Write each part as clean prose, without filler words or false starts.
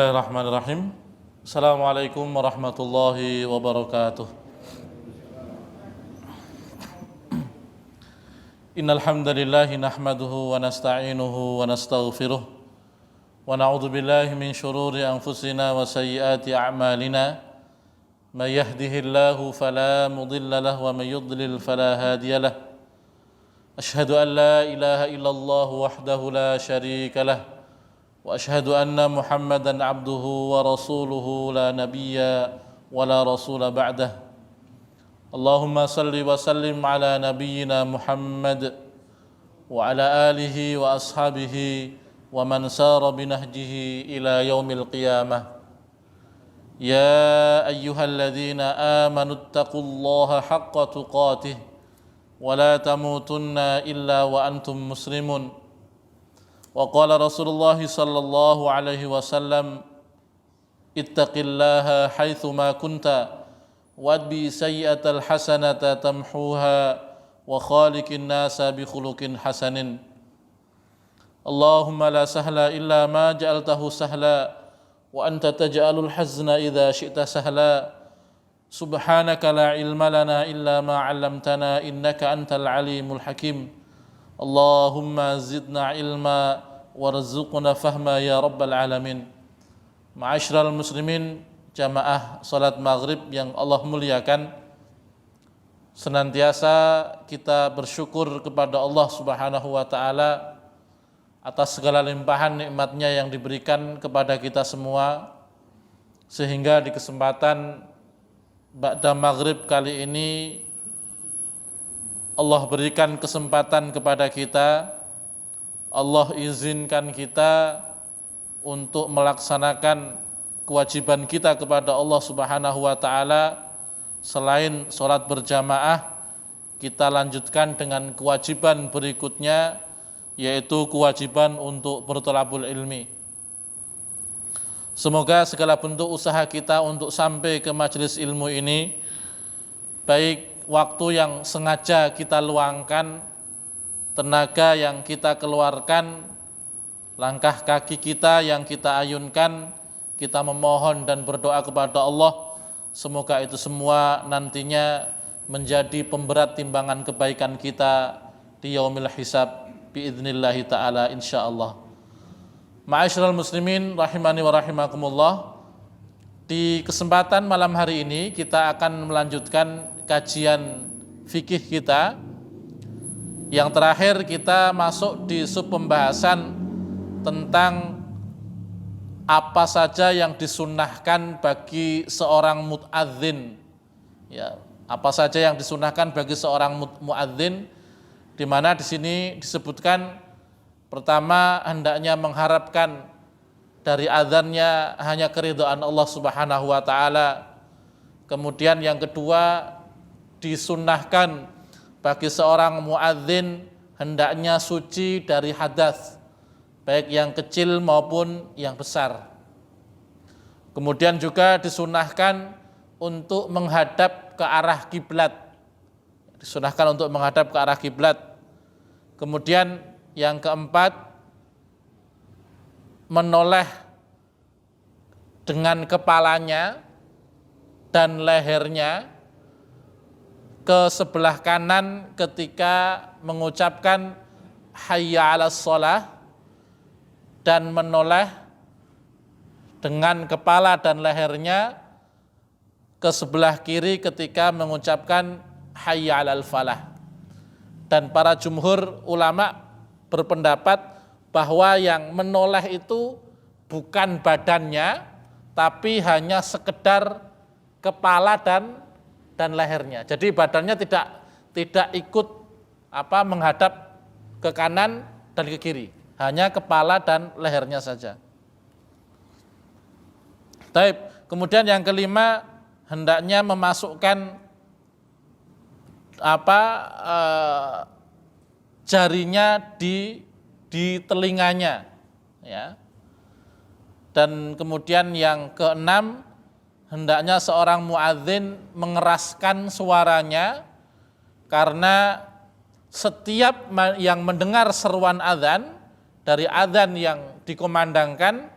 Bismillahirrahmanirrahim. Assalamualaikum warahmatullahi wabarakatuh. Innal hamdalillahi nahmaduhu wa nasta'inuhu wa nastaghfiruh wa na'udzu billahi min shururi anfusina wa sayyiati a'malina. May yahdihillahu fala mudilla lahu wa may yudlil fala hadiya lahu. Asyhadu an la ilaha illallah wahdahu la syarika lahu wa asyhadu anna Muhammadan abduhu wa rasuluhu la nabiyya wa la rasula ba'dah. Allahumma salli wa sallim ala nabiyyina Muhammad wa ala alihi wa ashabihi wa man sara binahjihi ila yaumil qiyamah. Ya ayyuhalladzina amanu taqullaha haqqa tuqatih wa la tamutunna illa wa antum muslimun. Wa qala Rasulullah sallallahu alaihi wasallam, ittaqillaha haitsu ma kunta wadbi sayyi'atal hasanata tamhuha wa khaliqin nasa bi khuluqin hasanin. Allahumma la sahla illa ma ja'altahu sahla wa anta taj'alul hazna idza syi'ta sahla. Subhanaka la ilma lana illa ma 'allamtana innaka antal alimul hakim. Allahumma zidna ilma warzuqna fahma ya rabbal alamin. Ma'asyiral muslimin, jamaah salat maghrib yang Allah muliakan, senantiasa kita bersyukur kepada Allah Subhanahu wa ta'ala atas segala limpahan nikmatnya yang diberikan kepada kita semua, sehingga di kesempatan ba'da maghrib kali ini Allah berikan kesempatan kepada kita, Allah izinkan kita untuk melaksanakan kewajiban kita kepada Allah Subhanahu wa ta'ala. Selain sholat berjamaah, kita lanjutkan dengan kewajiban berikutnya, yaitu kewajiban untuk berthalabul ilmi. Semoga segala bentuk usaha kita untuk sampai ke majelis ilmu ini, baik waktu yang sengaja kita luangkan, tenaga yang kita keluarkan, langkah kaki kita yang kita ayunkan, kita memohon dan berdoa kepada Allah, semoga itu semua nantinya menjadi pemberat timbangan kebaikan kita di yaumil hisab biidnillahi ta'ala insyaallah. Ma'asyiral muslimin rahimani wa rahimakumullah, di kesempatan malam hari ini kita akan melanjutkan kajian fikih kita. Yang terakhir kita masuk di sub pembahasan tentang apa saja yang disunnahkan bagi seorang muadzin. Ya, apa saja yang disunnahkan bagi seorang muadzin, di mana di sini disebutkan pertama, hendaknya mengharapkan dari azannya hanya keridhaan Allah Subhanahu wa ta'ala. Kemudian yang kedua, disunnahkan bagi seorang muadzin hendaknya suci dari hadas, baik yang kecil maupun yang besar. Kemudian juga disunnahkan untuk menghadap ke arah kiblat. Disunnahkan untuk menghadap ke arah kiblat. Kemudian yang keempat, menoleh dengan kepalanya dan lehernya ke sebelah kanan ketika mengucapkan hayya 'alas shalah, dan menoleh dengan kepala dan lehernya ke sebelah kiri ketika mengucapkan hayya 'alal falah. Dan para jumhur ulama berpendapat bahwa yang menoleh itu bukan badannya, tapi hanya sekedar kepala dan lehernya. Jadi badannya tidak ikut menghadap ke kanan dan ke kiri, hanya kepala dan lehernya saja. Taib. Kemudian yang kelima, hendaknya memasukkan jarinya di telinganya, ya. Dan kemudian yang keenam, hendaknya seorang muadzin mengeraskan suaranya, karena setiap yang mendengar seruan azan dari azan yang dikumandangkan,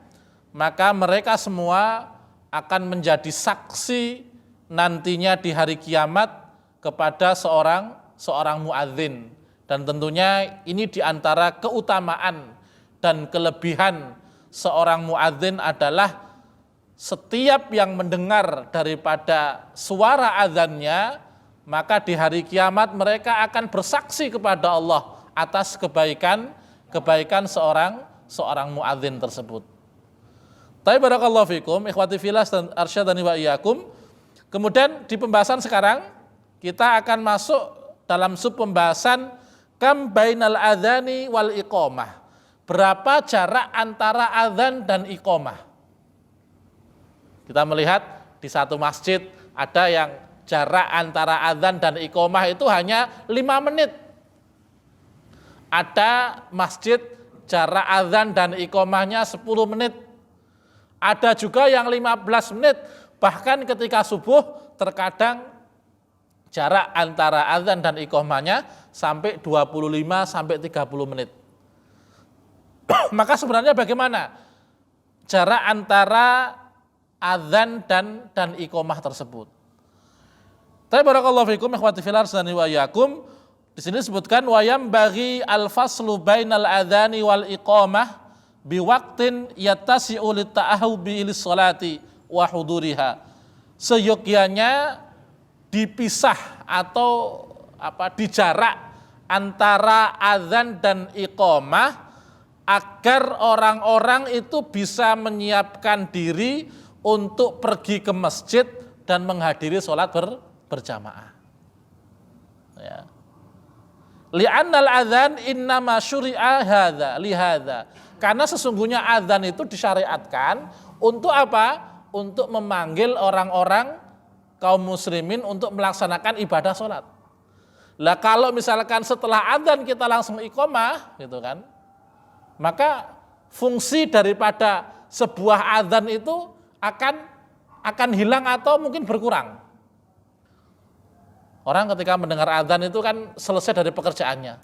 maka mereka semua akan menjadi saksi nantinya di hari kiamat kepada seorang muadzin. Dan tentunya ini diantara keutamaan dan kelebihan seorang muadzin adalah setiap yang mendengar daripada suara azannya, maka di hari kiamat mereka akan bersaksi kepada Allah atas kebaikan seorang muadzin tersebut. Tapi barakallahu fikum, ikhwati fillah dan arsyadani wa iyyakum. Kemudian di pembahasan sekarang kita akan masuk dalam sub pembahasan kam bainal adzani wal iqamah. Berapa jarak antara azan dan iqamah? Kita melihat di satu masjid ada yang jarak antara azan dan iqamah itu hanya 5 menit. Ada masjid jarak azan dan iqamahnya 10 menit. Ada juga yang 15 menit. Bahkan ketika subuh terkadang jarak antara azan dan iqamahnya sampai 25 sampai 30 menit. Maka sebenarnya bagaimana jarak antara azan dan iqamah tersebut? Tapi barakallahu fikum ikhwati fillah wa iyyakum. Di sini disebutkan wayam bagi al-faslu bainal adzani wal iqamah biwaqtin yattasi'u lit-ta'ahhubi lis-sholati wa huduriha. Seyogyanya dipisah atau dijarak antara azan dan iqamah agar orang-orang itu bisa menyiapkan diri untuk pergi ke masjid dan menghadiri sholat berjamaah. Ya. Li'annal adzan innama syuri'a hadza lihadza. Karena sesungguhnya adzan itu disyariatkan untuk apa? Untuk memanggil orang-orang kaum muslimin untuk melaksanakan ibadah sholat. Lah kalau misalkan setelah adzan kita langsung iqamah gitu kan, maka fungsi daripada sebuah adzan itu akan hilang atau mungkin berkurang. Orang ketika mendengar adzan itu kan selesai dari pekerjaannya.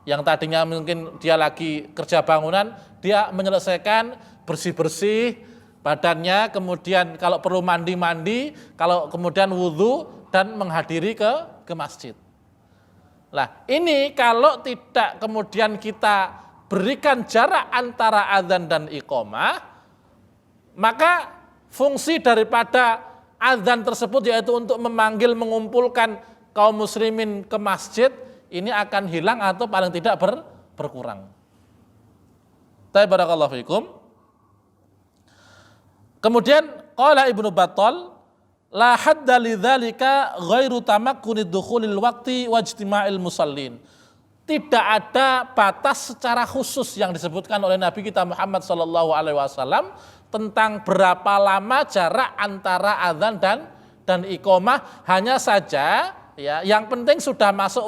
Yang tadinya mungkin dia lagi kerja bangunan, dia menyelesaikan bersih-bersih badannya, kemudian kalau perlu mandi-mandi, kalau kemudian wudhu dan menghadiri ke masjid. Nah ini kalau tidak kemudian kita berikan jarak antara adzan dan iqamah, maka fungsi daripada adzan tersebut yaitu untuk memanggil, mengumpulkan kaum muslimin ke masjid, ini akan hilang atau paling tidak berkurang. Barakallahu fikum. Kemudian qala Ibnu Battal la hadda lidzalika ghairu tamakkunid dukhulil waqti wajtima'il musallin. Tidak ada batas secara khusus yang disebutkan oleh Nabi kita Muhammad sallallahu alaihi wasallam tentang berapa lama jarak antara azan dan iqamah. Hanya saja ya, yang penting sudah masuk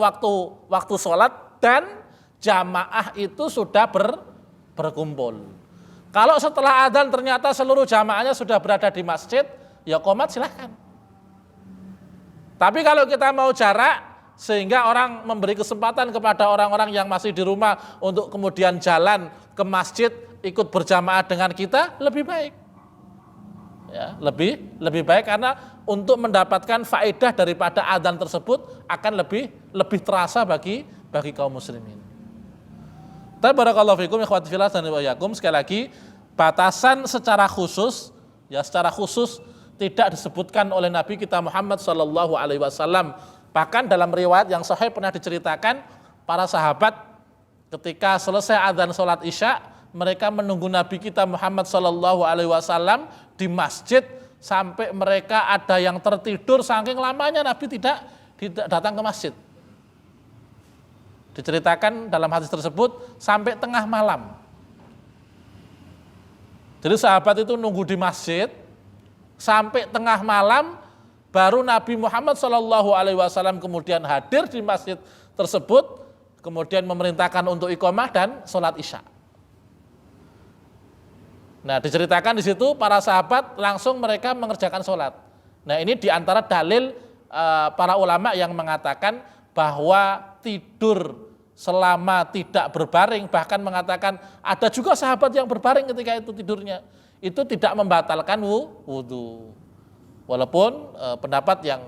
waktu sholat dan jamaah itu sudah berkumpul. Kalau setelah adzan ternyata seluruh jamaahnya sudah berada di masjid, ya qomat silahkan. Tapi kalau kita mau jarak sehingga orang memberi kesempatan kepada orang-orang yang masih di rumah untuk kemudian jalan ke masjid ikut berjamaah dengan kita, lebih baik. Ya, lebih baik karena untuk mendapatkan faedah daripada adzan tersebut akan lebih terasa bagi kaum muslimin. Barakallahu fikum ikhwati fillah dan wa iyyakum. Sekali lagi batasan secara khusus tidak disebutkan oleh Nabi kita Muhammad sallallahu alaihi wasallam. Bahkan dalam riwayat yang sahih pernah diceritakan para sahabat ketika selesai adzan salat Isya, mereka menunggu Nabi kita Muhammad sallallahu alaihi wasallam di masjid sampai mereka ada yang tertidur saking lamanya Nabi tidak datang ke masjid. Diceritakan dalam hadis tersebut sampai tengah malam. Jadi sahabat itu nunggu di masjid sampai tengah malam, baru Nabi Muhammad SAW kemudian hadir di masjid tersebut, kemudian memerintahkan untuk iqamah dan sholat isya. Nah, diceritakan di situ para sahabat langsung mereka mengerjakan sholat. Nah, ini diantara dalil para ulama yang mengatakan bahwa tidur selama tidak berbaring, bahkan mengatakan ada juga sahabat yang berbaring ketika itu tidurnya. itu tidak membatalkan wudu. Walaupun pendapat yang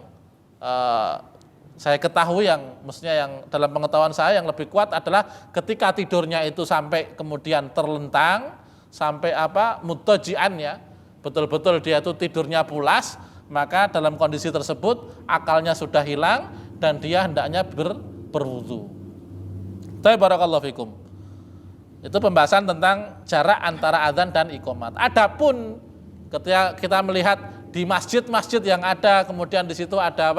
saya ketahui, yang mestinya yang dalam pengetahuan saya yang lebih kuat adalah ketika tidurnya itu sampai kemudian terlentang, sampai mutajian ya, betul-betul dia itu tidurnya pulas, maka dalam kondisi tersebut akalnya sudah hilang dan dia hendaknya berwudu. Barakallahu fikum. Itu pembahasan tentang jarak antara adzan dan iqamat. Adapun ketika kita melihat di masjid-masjid yang ada, kemudian di situ ada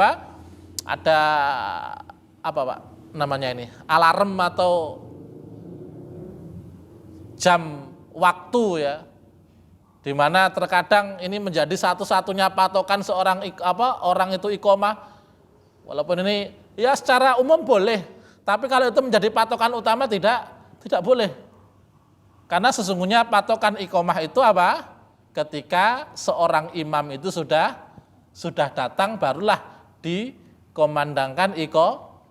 ada Pak namanya ini, alarm atau jam waktu ya, di mana terkadang ini menjadi satu-satunya patokan seorang orang itu iqamah. Walaupun ini ya secara umum boleh, tapi kalau itu menjadi patokan utama tidak boleh. Karena sesungguhnya patokan iqamah itu ketika seorang imam itu sudah datang, barulah dikomandangkan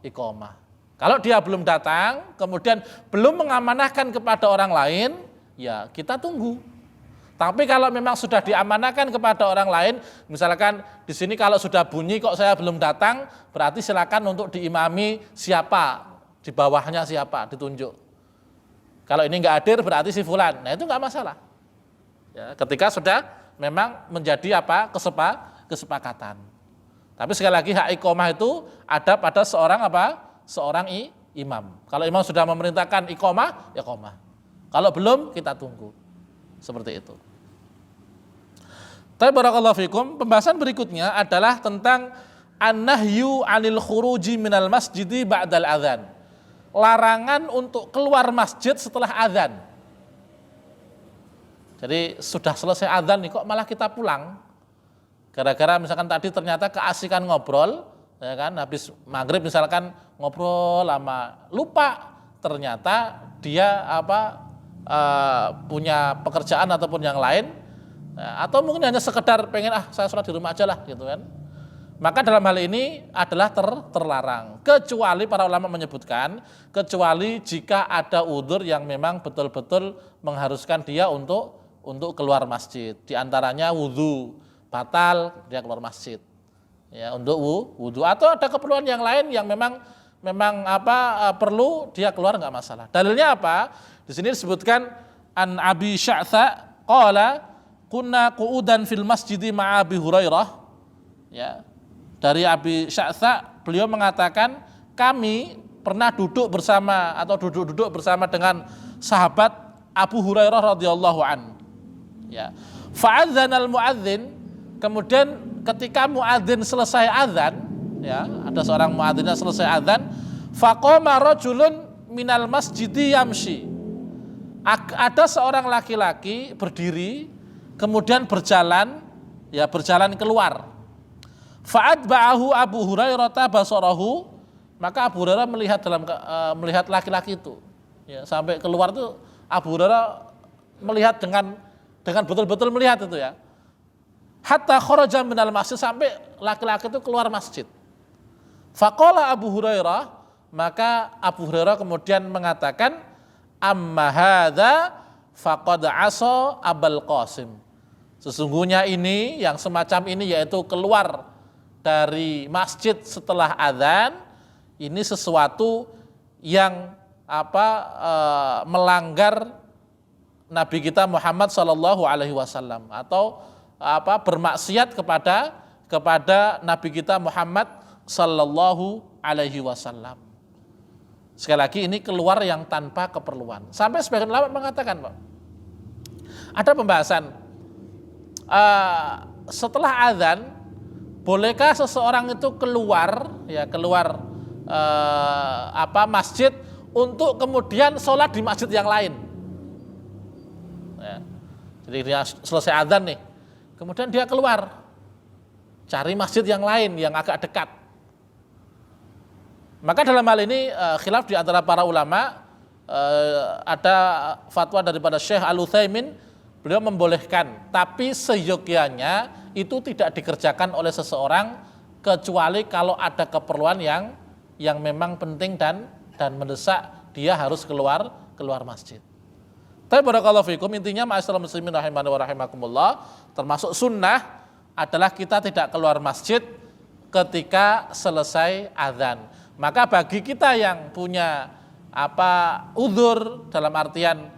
iqamah. Kalau dia belum datang, kemudian belum mengamanahkan kepada orang lain, ya kita tunggu. Tapi kalau memang sudah diamanahkan kepada orang lain, misalkan di sini kalau sudah bunyi kok saya belum datang, berarti silakan untuk diimami siapa, di bawahnya siapa, ditunjuk. Kalau ini enggak hadir berarti si fulan. Nah, itu enggak masalah. Ya, ketika sudah memang menjadi kesepakatan. Tapi sekali lagi hak iqamah itu ada pada seorang imam. Kalau imam sudah memerintahkan iqamah, ya iqamah. Kalau belum, kita tunggu. Seperti itu. Tapi barakallahu fikum, pembahasan berikutnya adalah tentang an-nahyu 'anil khuruji minal masjidi ba'dal adzan. Larangan untuk keluar masjid setelah adzan. Jadi sudah selesai adzan nih kok malah kita pulang. Gara-gara misalkan tadi ternyata keasikan ngobrol, ya kan, habis maghrib misalkan ngobrol lama, lupa ternyata dia punya pekerjaan ataupun yang lain, atau mungkin hanya sekedar pengen saya sholat di rumah aja lah gitu kan. Maka dalam hal ini adalah terlarang, kecuali para ulama menyebutkan, kecuali jika ada udzur yang memang betul-betul mengharuskan dia untuk keluar masjid. Di antaranya wudu batal, dia keluar masjid. Ya, untuk wudu atau ada keperluan yang lain yang memang perlu dia keluar, enggak masalah. Dalilnya apa? Di sini disebutkan an Abi Sya'tha qala kunna qu'udan fil masjidi ma'a Abi Hurairah. Ya. Dari Abi Sya'tha, beliau mengatakan kami pernah duduk bersama atau duduk bersama dengan sahabat Abu Hurairah radhiyallahu an. Ya. Fa'adzanal muadzin, kemudian ketika muadzin selesai azan, ya, ada seorang muadzin yang selesai azan, faqama rajulun minal masjidi yamshi. Ada seorang laki-laki berdiri kemudian berjalan keluar. Fa'atba'ahu Abu Hurairah basarahu, maka Abu Hurairah melihat laki-laki itu. Ya, sampai keluar itu Abu Hurairah melihat dengan betul-betul melihat itu ya. Hatta kharaja minal masjid, sampai laki-laki itu keluar masjid. Faqala Abu Hurairah, maka Abu Hurairah kemudian mengatakan, amma hadza faqad asa Abul Qasim. Sesungguhnya ini yang semacam ini, yaitu keluar dari masjid setelah azan, ini sesuatu yang melanggar Nabi kita Muhammad sallallahu alaihi wasallam, atau bermaksiat kepada Nabi kita Muhammad sallallahu alaihi wasallam. Sekali lagi ini keluar yang tanpa keperluan. Sampai sebagian ulama mengatakan, Pak, ada pembahasan setelah azan, bolehkah seseorang itu keluar masjid untuk kemudian sholat di masjid yang lain. Ya. Jadi dia selesai azan nih, kemudian dia keluar cari masjid yang lain yang agak dekat. Maka dalam hal ini khilaf di antara para ulama, ada fatwa daripada Syekh Al-Utsaimin, beliau membolehkan, tapi seyogyanya itu tidak dikerjakan oleh seseorang kecuali kalau ada keperluan yang memang penting dan mendesak dia harus keluar masjid. Tapi barakallahu fikum, intinya ma'asyiral muslimin rahimani wa rahimakumullah, termasuk sunnah adalah kita tidak keluar masjid ketika selesai azan. Maka bagi kita yang punya uzur dalam artian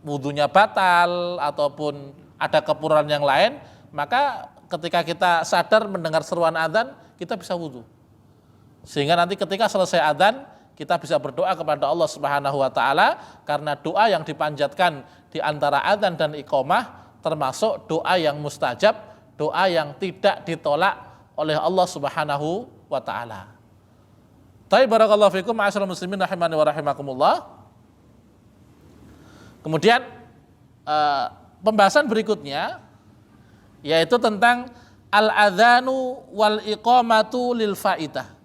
wudunya batal ataupun ada keperluan yang lain, maka ketika kita sadar mendengar seruan azan, kita bisa wudu. Sehingga nanti ketika selesai azan, kita bisa berdoa kepada Allah Subhanahu wa taala, karena doa yang dipanjatkan di antara azan dan iqamah termasuk doa yang mustajab, doa yang tidak ditolak oleh Allah Subhanahu wa taala. Tapi barakallahu fikum ma'asyiral muslimin rahimani wa rahimakumullah. Kemudian pembahasan berikutnya yaitu tentang al-adzanu wal iqamatu lil fa'idah.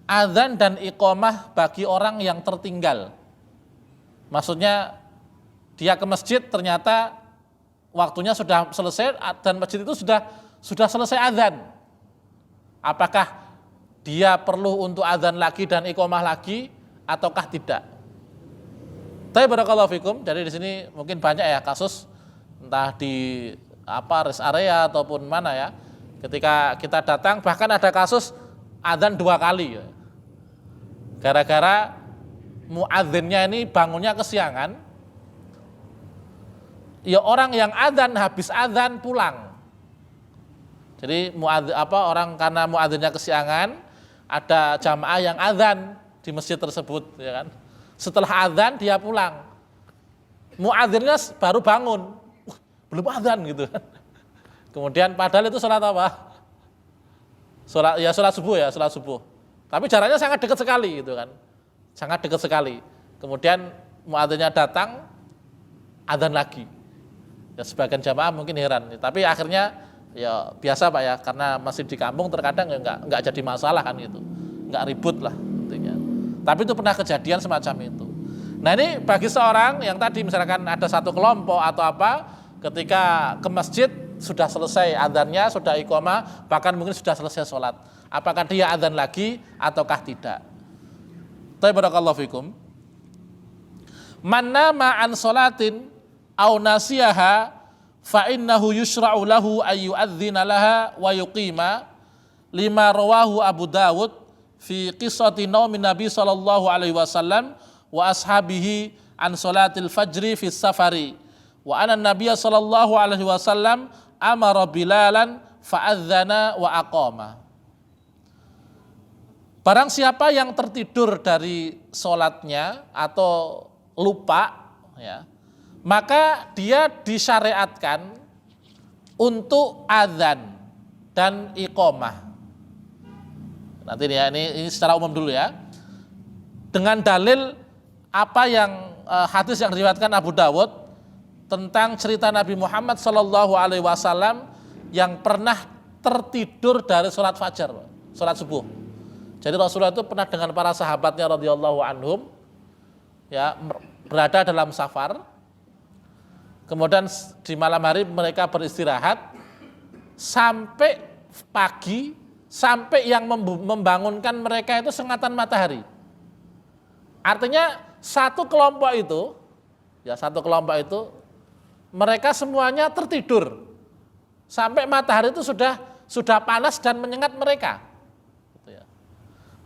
Adzan dan iqamah bagi orang yang tertinggal. Maksudnya dia ke masjid ternyata waktunya sudah selesai dan masjid itu sudah selesai adzan. Apakah dia perlu untuk adzan lagi dan iqamah lagi ataukah tidak? Tapi barakallahu fikum, dari di sini mungkin banyak ya kasus entah di rest area ataupun mana ya. Ketika kita datang bahkan ada kasus adzan 2 kali ya. Gara-gara muadzinnya ini bangunnya kesiangan, ya orang yang adzan habis adzan pulang. Jadi orang karena muadzinnya kesiangan, ada jamaah yang adzan di masjid tersebut, ya kan? Setelah adzan dia pulang, muadzinnya baru bangun, belum adzan gitu. Kemudian padahal itu sholat apa? Sholat subuh. Tapi jaraknya sangat dekat sekali gitu kan. Sangat dekat sekali. Kemudian muadzinnya datang, adzan lagi. Ya sebagian jamaah mungkin heran, tapi akhirnya ya biasa Pak ya, karena masih di kampung terkadang ya enggak jadi masalah kan gitu. Enggak ribut lah intinya. Tapi itu pernah kejadian semacam itu. Nah, ini bagi seorang yang tadi misalkan ada satu kelompok atau ketika ke masjid sudah selesai adzannya, sudah iqamah, bahkan mungkin sudah selesai sholat. Apakah dia adzan lagi ataukah tidak? Tapi barakallahu fikum. Man nama an sholatin aw nasiyaha fa innahu yushra'u lahu ay yu'adzina laha wa yuqima, lima rawahu Abu Dawud fi qissati naumin Nabi sallallahu alaihi wasallam wa ashabihi an sholatil fajri fi safari wa anna Nabiya sallallahu alaihi wasallam amara Bilalan fa'adzana wa aqama. Barang siapa yang tertidur dari sholatnya atau lupa, ya, maka dia disyariatkan untuk adzan dan iqamah. Nanti ya, ini secara umum dulu ya. Dengan dalil apa yang hadis yang diriwayatkan Abu Dawud tentang cerita Nabi Muhammad SAW yang pernah tertidur dari sholat fajar, sholat subuh. Jadi Rasulullah itu pernah dengan para sahabatnya radhiyallahu anhum ya berada dalam safar. Kemudian di malam hari mereka beristirahat sampai pagi, sampai yang membangunkan mereka itu sengatan matahari. Artinya satu kelompok itu mereka semuanya tertidur sampai matahari itu sudah panas dan menyengat mereka.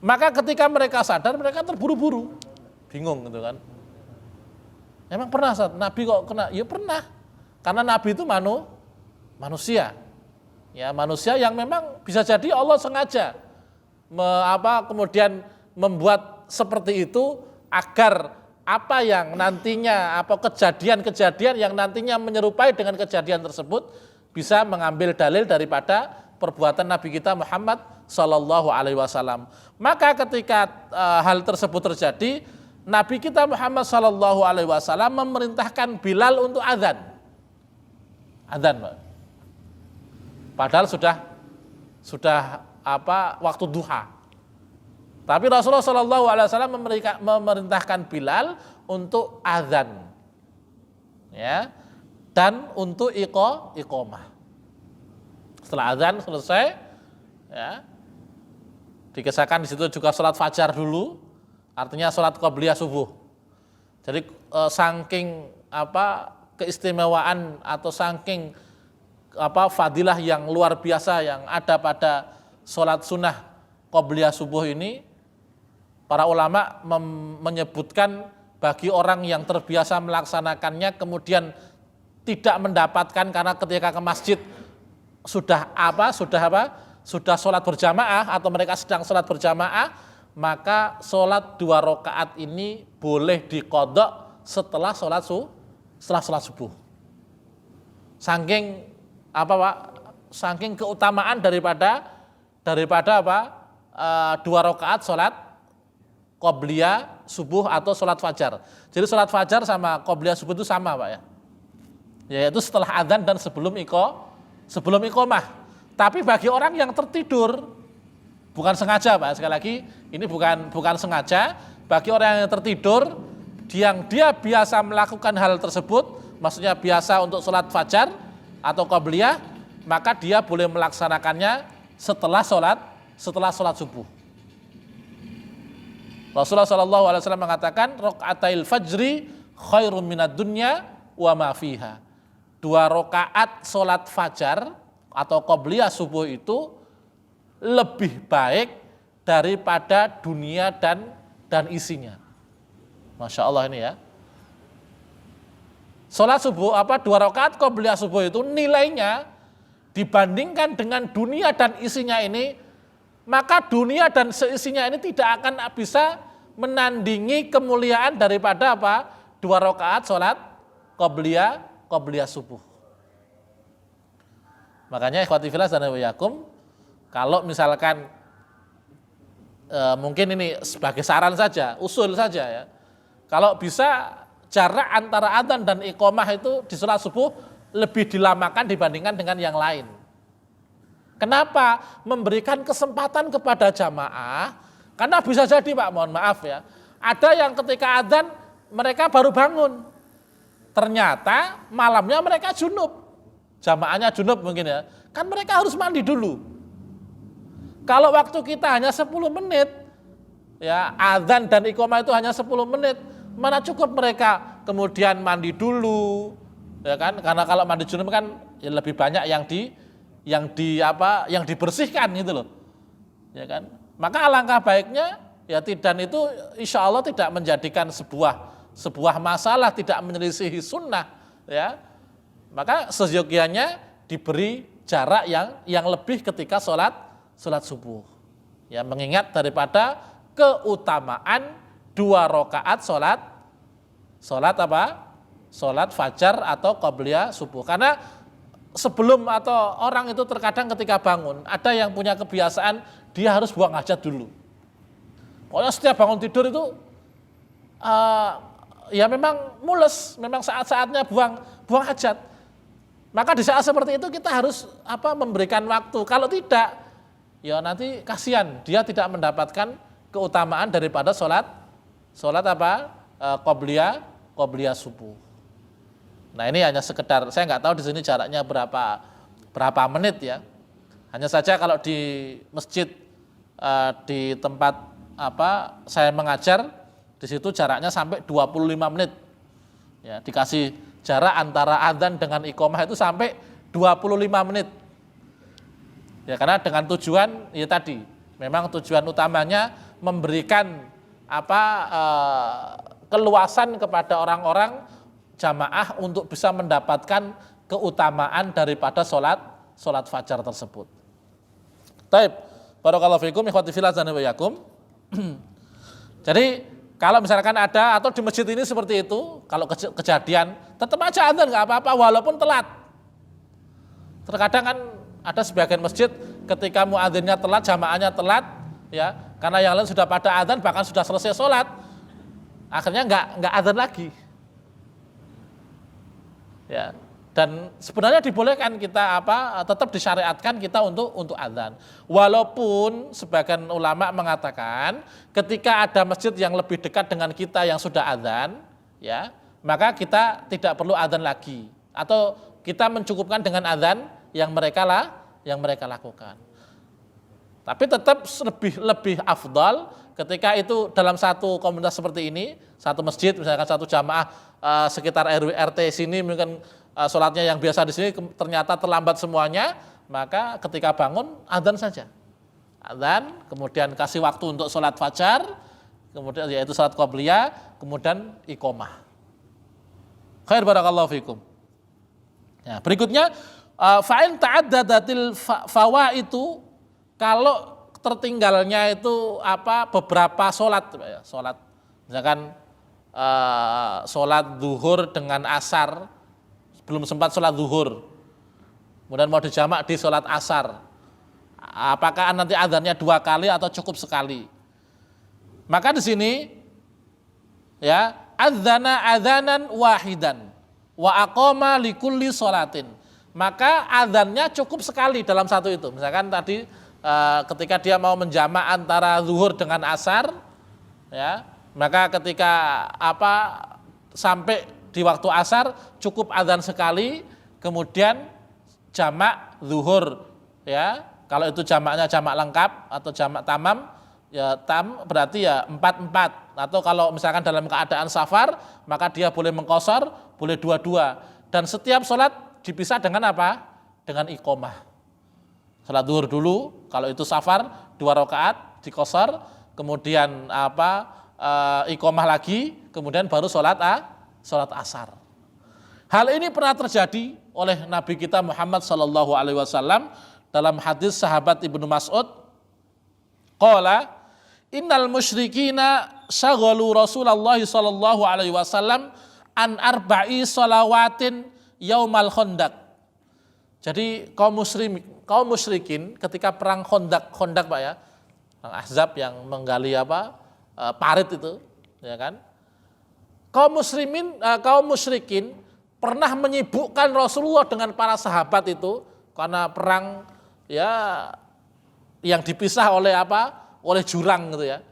Maka ketika mereka sadar, mereka terburu-buru, bingung gitu kan. Emang pernah Nabi kok kena? Ya pernah, karena Nabi itu manusia, ya manusia yang memang bisa jadi Allah sengaja kemudian membuat seperti itu agar apa yang nantinya kejadian-kejadian yang nantinya menyerupai dengan kejadian tersebut bisa mengambil dalil daripada perbuatan Nabi kita Muhammad Sallallahu Alaihi Wasallam. Maka ketika hal tersebut terjadi, Nabi kita Muhammad Sallallahu Alaihi Wasallam memerintahkan Bilal untuk adzan, Pak. Padahal sudah waktu duha. Tapi Rasulullah Sallallahu Alaihi Wasallam memerintahkan Bilal untuk adzan, ya, dan untuk iqamah. Setelah adzan selesai, ya, dikisahkan di situ juga sholat fajar dulu, artinya sholat qabliyah subuh. Jadi saking keistimewaan atau saking fadilah yang luar biasa yang ada pada sholat sunnah qobliyah subuh ini, para ulama menyebutkan bagi orang yang terbiasa melaksanakannya kemudian tidak mendapatkan karena ketika ke masjid sudah sholat berjamaah atau mereka sedang sholat berjamaah, maka sholat 2 rakaat ini boleh diqodok setelah sholat subuh. Saking saking keutamaan daripada 2 rakaat sholat qobliyah subuh atau sholat fajar. Jadi sholat fajar sama qobliyah subuh itu sama Pak ya. Yaitu setelah adzan dan sebelum iqomah. Tapi bagi orang yang tertidur, bukan sengaja Pak, sekali lagi ini bukan sengaja, bagi orang yang tertidur, yang dia biasa melakukan hal tersebut, maksudnya biasa untuk sholat fajar atau qobliyah, maka dia boleh melaksanakannya setelah sholat subuh. Rasulullah SAW mengatakan, raq'atail fajri khairum minad dunya wa ma fiha. 2 rakaat sholat fajar atau qobliyah subuh itu lebih baik daripada dunia dan isinya. Masya Allah ini ya. Sholat subuh 2 rakaat qobliyah subuh itu nilainya dibandingkan dengan dunia dan isinya ini, maka dunia dan seisinya ini tidak akan bisa menandingi kemuliaan daripada 2 rakaat sholat qobliyah subuh. Makanya ikhwati fillah dan wiyakum, kalau misalkan mungkin ini sebagai saran saja, usul saja ya, kalau bisa jarak antara adzan dan iqomah itu di sholat subuh lebih dilamakan dibandingkan dengan yang lain. Kenapa? Memberikan kesempatan kepada jamaah, karena bisa jadi Pak, mohon maaf ya, ada yang ketika adzan mereka baru bangun, ternyata malamnya mereka junub, jamaahnya junub mungkin ya, kan mereka harus mandi dulu. Kalau waktu kita hanya 10 menit, ya adzan dan iqomah itu hanya 10 menit, mana cukup mereka kemudian mandi dulu, ya kan? Karena kalau mandi junub kan ya lebih banyak yang dibersihkan gitu loh, ya kan? Maka alangkah baiknya ya dan itu insya Allah tidak menjadikan sebuah masalah, tidak menyelisihi sunnah, ya. Maka seyogianya diberi jarak yang lebih ketika sholat subuh, ya, mengingat daripada keutamaan 2 rakaat sholat fajar atau qobliyah subuh. Karena sebelum atau orang itu terkadang ketika bangun, ada yang punya kebiasaan dia harus buang hajat dulu. Pokoknya setiap bangun tidur itu ya memang mules, memang saat-saatnya buang hajat. Maka di saat seperti itu kita harus memberikan waktu. Kalau tidak, ya nanti kasihan dia tidak mendapatkan keutamaan daripada sholat qobliyah subuh. Nah ini hanya sekedar, saya nggak tahu di sini jaraknya berapa menit ya. Hanya saja kalau di masjid di tempat saya mengajar, di situ jaraknya sampai 25 menit. Ya, dikasih jarak antara adzan dengan iqomah itu sampai 25 menit. Ya, karena dengan tujuan ya tadi, memang tujuan utamanya memberikan keluasan kepada orang-orang jamaah untuk bisa mendapatkan keutamaan daripada sholat fajar tersebut. Taib, barakallahu fikum ikhwati fillah dan wiyakum. Jadi kalau misalkan ada atau di masjid ini seperti itu, kalau kejadian tetap aja adzan nggak apa-apa walaupun telat. Terkadang kan ada sebagian masjid ketika muadzinnya telat, jamaahnya telat, ya karena yang lain sudah pada adzan bahkan sudah selesai sholat, akhirnya nggak adzan lagi. Ya, dan sebenarnya dibolehkan kita tetap disyariatkan kita untuk adzan. Walaupun sebagian ulama mengatakan ketika ada masjid yang lebih dekat dengan kita yang sudah adzan, ya, maka kita tidak perlu adzan lagi atau kita mencukupkan dengan adzan yang mereka lakukan. Tapi tetap lebih afdal ketika itu dalam satu komunitas seperti ini, satu masjid, misalkan satu jamaah sekitar RW RT sini mungkin sholatnya yang biasa di sini ternyata terlambat semuanya, maka ketika bangun adzan saja. Adzan, kemudian kasih waktu untuk sholat fajar, kemudian yaitu sholat qobliyah, kemudian iqomah. Khair barakallahu fikum. Ya, berikutnya fa'in ta'addadatil itu kalau tertinggalnya itu beberapa sholat, misalkan sholat zuhur dengan asar, belum sempat sholat zuhur, kemudian mau dijamak di sholat asar, apakah nanti adzannya 2 kali atau cukup sekali? Maka di sini ya adzana adzanan wahidan wa aqama likulli sholatin, maka adzannya cukup sekali dalam satu itu. Misalkan tadi ketika dia mau menjamak antara zuhur dengan asar, ya, maka ketika sampai di waktu asar cukup adzan sekali, kemudian jamak zuhur, ya, kalau itu jamaknya jamak lengkap atau jamak tamam, ya berarti ya 4-4, atau kalau misalkan dalam keadaan safar maka dia boleh mengqashar, boleh 2-2, dan setiap sholat dipisah dengan dengan iqomah. Salat zuhur dulu, kalau itu safar 2 rakaat diqashar, kemudian iqomah lagi, kemudian baru sholat asar. Hal ini pernah terjadi oleh Nabi kita Muhammad sallallahu alaihi wasallam dalam hadis sahabat Ibnu Mas'ud. Qala innal musyrikina syaghalu Rasulullah sallallahu alaihi wasallam an arba'i shalawatin yaumal khandaq. Jadi kaum musyrikin ketika perang Khandaq Pak ya, perang Ahzab yang menggali parit itu, ya kan? Kaum musyrikin pernah menyibukkan Rasulullah dengan para sahabat itu karena perang ya yang dipisah oleh oleh jurang gitu ya.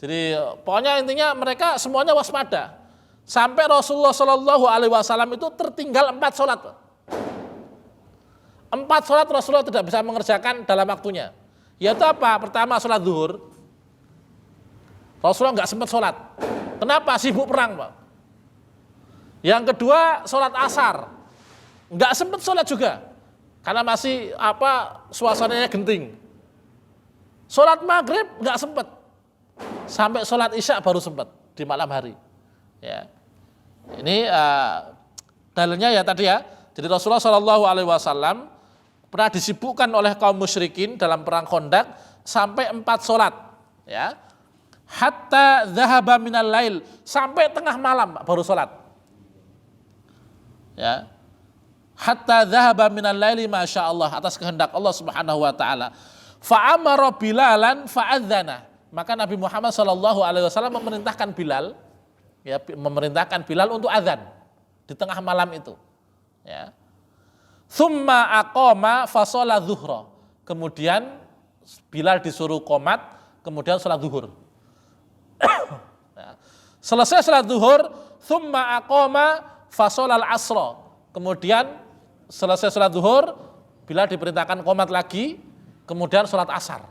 Jadi pokoknya intinya mereka semuanya waspada. Sampai Rasulullah Shallallahu alaihi wasallam itu tertinggal 4 sholat, Pak. 4 sholat Rasulullah tidak bisa mengerjakan dalam waktunya. Yaitu apa? Pertama sholat zuhur, Rasulullah nggak sempat sholat. Kenapa? Sibuk perang, Pak. Yang kedua sholat asar, nggak sempat sholat juga, karena masih suasananya genting. Sholat maghrib nggak sempat, sampai sholat isya baru sempat di malam hari. Ya, ini dalilnya ya tadi ya. Jadi Rasulullah Shallallahu alaihi wasallam pernah disibukkan oleh kaum musyrikin dalam perang Khandaq sampai 4 sholat, ya. Hatta dzahaba minal lail, sampai tengah malam baru sholat. Ya. Hatta dzahaba minal laili masyaallah, atas kehendak Allah Subhanahu wa taala. Fa amara Bilalan fa'adzana. Maka Nabi Muhammad sallallahu alaihi wasallam memerintahkan Bilal, ya, memerintahkan Bilal untuk azan di tengah malam itu. Ya. Tsumma aqama fa shalat zuhra. Kemudian Bilal disuruh qomat, kemudian salat zuhur. Ya. Selesai salat zuhur, tsumma aqama fa shalal asra. Kemudian selesai salat zuhur, Bilal diperintahkan qomat lagi, kemudian salat asar.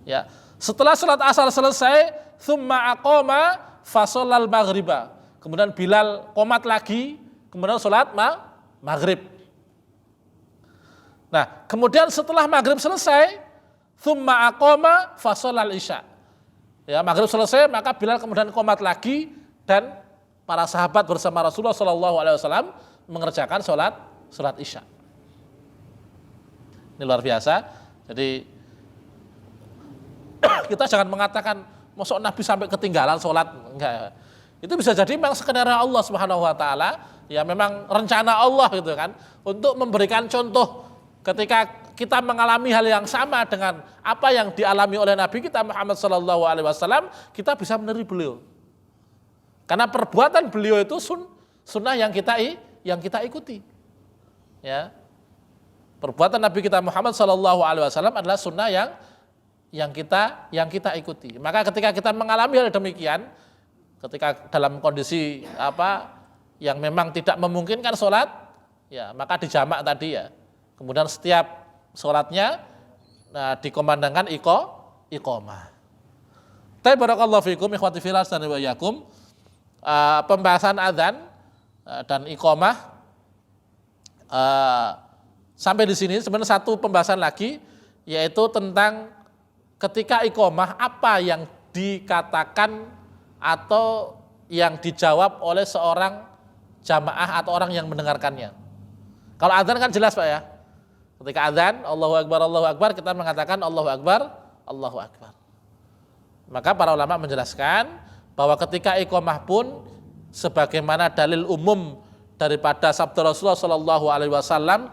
Ya. Setelah salat asar selesai, tsumma aqama fa shalal maghriba. Kemudian Bilal qomat lagi, kemudian salat maghrib. Nah, kemudian setelah maghrib selesai, tsumma aqama fa shalal isya. Ya, maghrib selesai, maka Bilal kemudian qomat lagi dan para sahabat bersama Rasulullah Shallallahu alaihi wasallam mengerjakan sholat isya. Ini luar biasa. Jadi kita jangan mengatakan mosok Nabi sampai ketinggalan sholat, enggak. Itu bisa jadi memang skenario Allah Subhanahu wa taala, ya memang rencana Allah gitu kan, untuk memberikan contoh ketika kita mengalami hal yang sama dengan apa yang dialami oleh Nabi kita Muhammad sallallahu alaihi wasallam, kita bisa meniru beliau. Karena perbuatan beliau itu sunnah yang kita ikuti. Ya. Perbuatan Nabi kita Muhammad sallallahu alaihi wasallam adalah sunnah yang kita ikuti. Maka ketika kita mengalami hal demikian, ketika dalam kondisi yang memang tidak memungkinkan sholat, ya maka dijamak tadi ya. Kemudian setiap sholatnya dikomandangkan iqamah. Tapi barakallahu fikum ikhwati fillah dan wa iyyakum, pembahasan adzan dan iqamah sampai di sini. Sebenarnya satu pembahasan lagi, yaitu tentang ketika iqamah apa yang dikatakan atau yang dijawab oleh seorang jamaah atau orang yang mendengarkannya. Kalau adzan kan jelas Pak ya. Ketika adzan Allahu Akbar, kita mengatakan Allahu Akbar, Allahu Akbar. Maka para ulama menjelaskan bahwa ketika iqamah pun sebagaimana dalil umum daripada sabda Rasulullah sallallahu alaihi wasallam,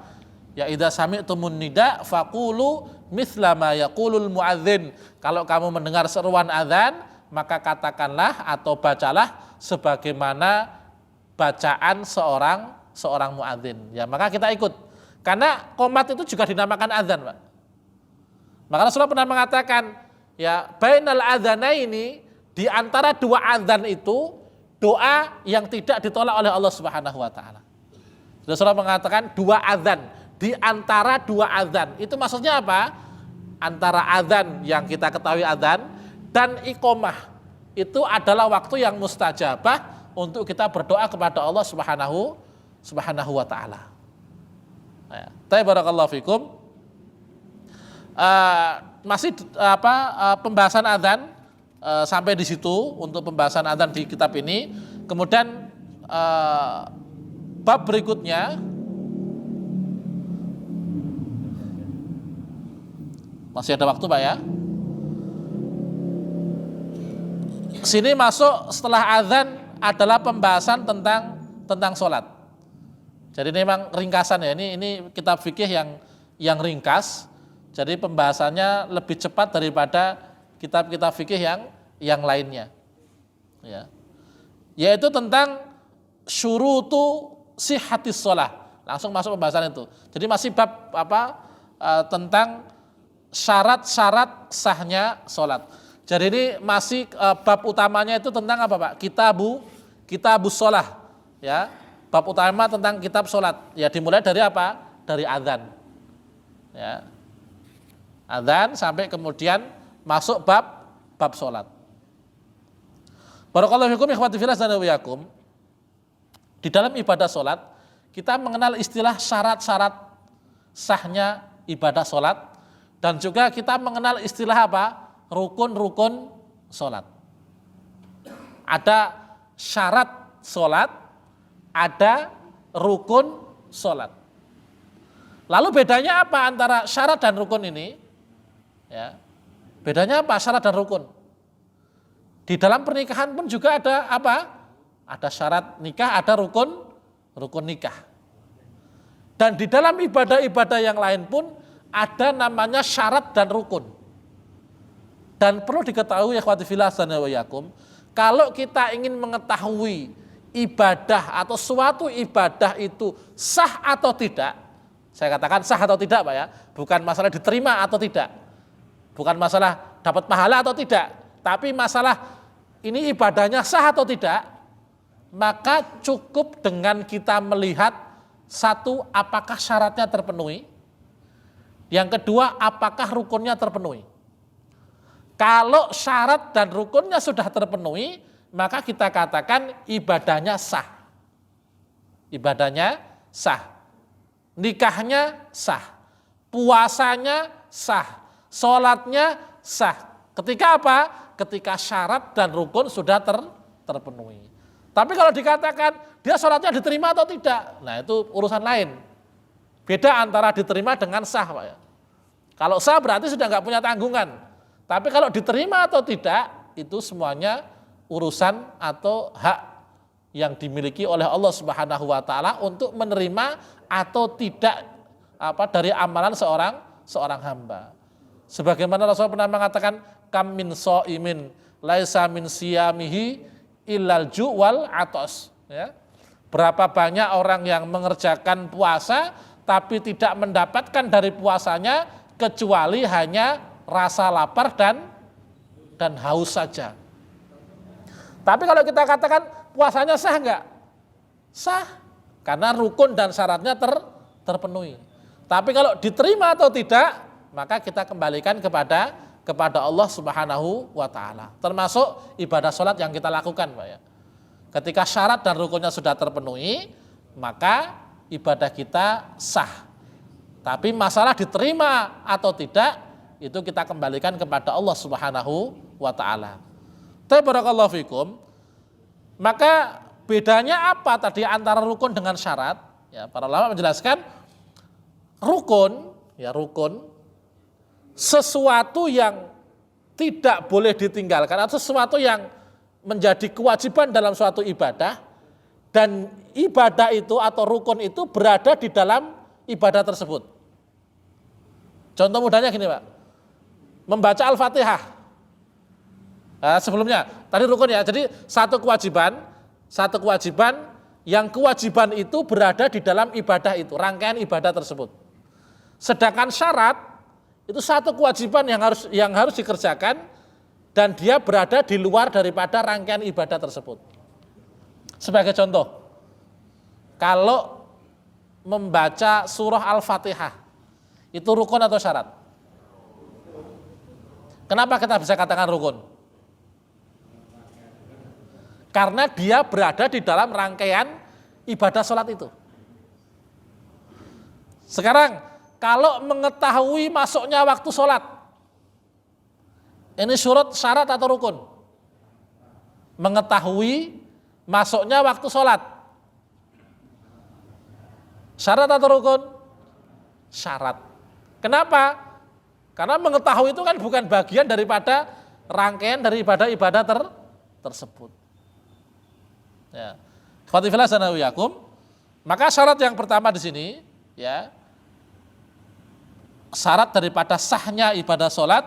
ya idza sami'tumun nida faqulu mithla ma yaqulul muadzin. Kalau kamu mendengar seruan adzan, maka katakanlah atau bacalah sebagaimana bacaan seorang muadzin. Ya, maka kita ikut. Karena qomat itu juga dinamakan adzan, Pak. Maka Rasulullah pernah mengatakan, ya bainal adzanaini, di antara dua adzan itu doa yang tidak ditolak oleh Allah Subhanahu wa taala. Rasulullah mengatakan dua adzan, di antara dua adzan. Itu maksudnya apa? Antara adzan yang kita ketahui adzan dan iqamah. Itu adalah waktu yang mustajabah untuk kita berdoa kepada Allah Subhanahu wa taala. Nah, barakallahu fikum. Masih pembahasan adzan sampai di situ untuk pembahasan adzan di kitab ini. Kemudian bab berikutnya masih ada waktu Pak ya. Sini masuk setelah adzan adalah pembahasan tentang sholat. Jadi ini memang ringkasan ya. Ini kitab fikih yang ringkas. Jadi pembahasannya lebih cepat daripada kitab-kitab fikih yang lainnya. Ya. Yaitu tentang syurutu sihhatis shalah. Langsung masuk pembahasan itu. Jadi masih bab tentang syarat-syarat sahnya sholat. Jadi ini masih bab utamanya itu tentang apa Pak? Kitabus shalah. Ya. Bab utama tentang kitab sholat. Ya dimulai dari apa? Dari adzan. Ya. Adzan sampai kemudian masuk bab sholat. Barakallahu fikum ikhwati fillah dan wiyakum. Di dalam ibadah sholat kita mengenal istilah syarat-syarat sahnya ibadah sholat, dan juga kita mengenal istilah apa? Rukun-rukun sholat. Ada syarat sholat, ada rukun sholat. Lalu bedanya apa antara syarat dan rukun ini? Ya, bedanya apa syarat dan rukun? Di dalam pernikahan pun juga ada apa? Ada syarat nikah, ada rukun nikah. Dan di dalam ibadah-ibadah yang lain pun ada namanya syarat dan rukun. Dan perlu diketahui ikhwati fillah dan wiyakum, kalau kita ingin mengetahui ibadah atau suatu ibadah itu sah atau tidak, saya katakan sah atau tidak Pak ya, bukan masalah diterima atau tidak, bukan masalah dapat pahala atau tidak, tapi masalah ini ibadahnya sah atau tidak, maka cukup dengan kita melihat satu, apakah syaratnya terpenuhi, yang kedua apakah rukunnya terpenuhi. Kalau syarat dan rukunnya sudah terpenuhi, maka kita katakan ibadahnya sah. Ibadahnya sah. Nikahnya sah. Puasanya sah. Sholatnya sah. Ketika apa? Ketika syarat dan rukun sudah terpenuhi. Tapi kalau dikatakan dia sholatnya diterima atau tidak, nah itu urusan lain. Beda antara diterima dengan sah Pak ya. Kalau sah berarti sudah nggak punya tanggungan. Tapi kalau diterima atau tidak, itu semuanya urusan atau hak yang dimiliki oleh Allah Subhanahu wa taala untuk menerima atau tidak dari amalan seorang hamba. Sebagaimana Rasul pernah mengatakan, kam min shaimin laisa min siyamihi illal ju' wal atos, ya. Berapa banyak orang yang mengerjakan puasa tapi tidak mendapatkan dari puasanya kecuali hanya rasa lapar dan haus saja. Tapi kalau kita katakan puasanya sah enggak? Sah, karena rukun dan syaratnya terpenuhi. Tapi kalau diterima atau tidak, maka kita kembalikan kepada Allah Subhanahu wa taala. Termasuk ibadah sholat yang kita lakukan, Pak ya. Ketika syarat dan rukunnya sudah terpenuhi, maka ibadah kita sah. Tapi masalah diterima atau tidak, itu kita kembalikan kepada Allah Subhanahu wa taala. Barakallahu fikum. Maka bedanya apa tadi antara rukun dengan syarat? Ya, para ulama menjelaskan rukun sesuatu yang tidak boleh ditinggalkan atau sesuatu yang menjadi kewajiban dalam suatu ibadah, dan ibadah itu atau rukun itu berada di dalam ibadah tersebut. Contoh mudahnya gini, Pak. Membaca Al-Fatihah. Nah, sebelumnya tadi rukun ya. Jadi satu kewajiban yang kewajiban itu berada di dalam ibadah itu, rangkaian ibadah tersebut. Sedangkan syarat itu satu kewajiban yang harus dikerjakan dan dia berada di luar daripada rangkaian ibadah tersebut. Sebagai contoh, kalau membaca surah Al-Fatihah, itu rukun atau syarat? Kenapa kita bisa katakan rukun? Karena dia berada di dalam rangkaian ibadah sholat itu. Sekarang, kalau mengetahui masuknya waktu sholat, ini syarat atau rukun? Mengetahui masuknya waktu sholat. Syarat atau rukun? Syarat. Kenapa? Karena mengetahui itu kan bukan bagian daripada rangkaian dari ibadah-ibadah tersebut. Ya. Khotifillah sanawiyakum. Maka syarat yang pertama di sini, ya, syarat daripada sahnya ibadah sholat,